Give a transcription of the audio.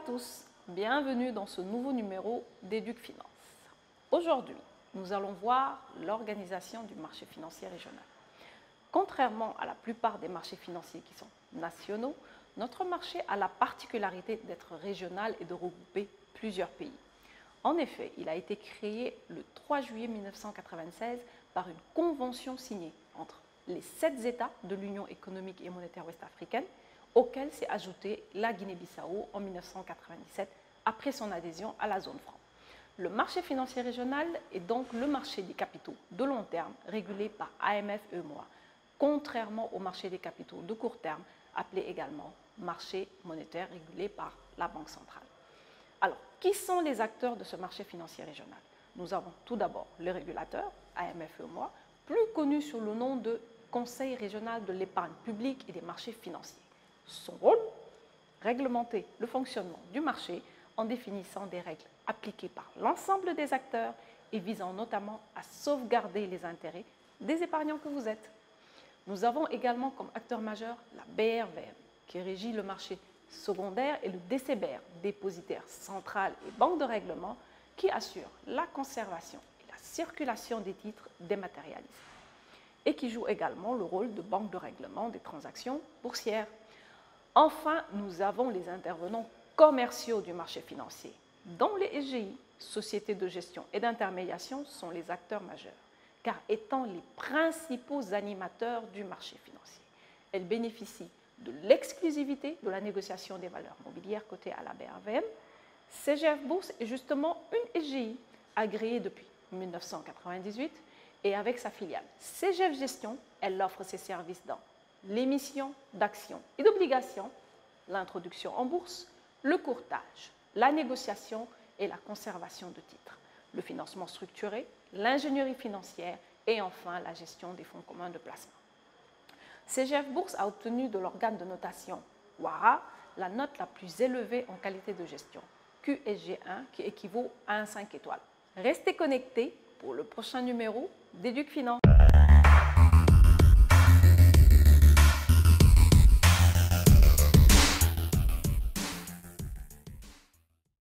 tous, bienvenue dans ce nouveau numéro d'Éduc Finance. Aujourd'hui, nous allons voir l'organisation du marché financier régional. Contrairement à la plupart des marchés financiers qui sont nationaux, notre marché a la particularité d'être régional et de regrouper plusieurs pays. En effet, il a été créé le 3 juillet 1996 par une convention signée entre les 7 États de l'Union économique et monétaire ouest-africaine, auquel s'est ajoutée la Guinée-Bissau en 1997 après son adhésion à la zone franc. Le marché financier régional est donc le marché des capitaux de long terme régulé par AMF-EMOA, contrairement au marché des capitaux de court terme appelé également marché monétaire régulé par la Banque centrale. Alors, qui sont les acteurs de ce marché financier régional? Nous avons tout d'abord le régulateur, AMF-EMOA, plus connu sous le nom de Conseil régional de l'épargne publique et des marchés financiers. Son rôle, réglementer le fonctionnement du marché en définissant des règles appliquées par l'ensemble des acteurs et visant notamment à sauvegarder les intérêts des épargnants que vous êtes. Nous avons également comme acteur majeur la BRVM, qui régit le marché secondaire, et le DCBR, dépositaire central et banque de règlement, qui assure la conservation et la circulation des titres dématérialisés, et qui joue également le rôle de banque de règlement des transactions boursières. Enfin, nous avons les intervenants commerciaux du marché financier, dont les SGI, sociétés de gestion et d'intermédiation, sont les acteurs majeurs, car étant les principaux animateurs du marché financier. Elles bénéficient de l'exclusivité de la négociation des valeurs mobilières cotées à la BRVM. CGF Bourse est justement une SGI agréée depuis 1998 et avec sa filiale CGF Gestion, elle offre ses services dans l'émission d'actions et d'obligations, l'introduction en bourse, le courtage, la négociation et la conservation de titres, le financement structuré, l'ingénierie financière et enfin la gestion des fonds communs de placement. CGF Bourse a obtenu de l'organe de notation WARA la note la plus élevée en qualité de gestion, QSG1, qui équivaut à un 5 étoiles. Restez connectés pour le prochain numéro d'Éduc Finance.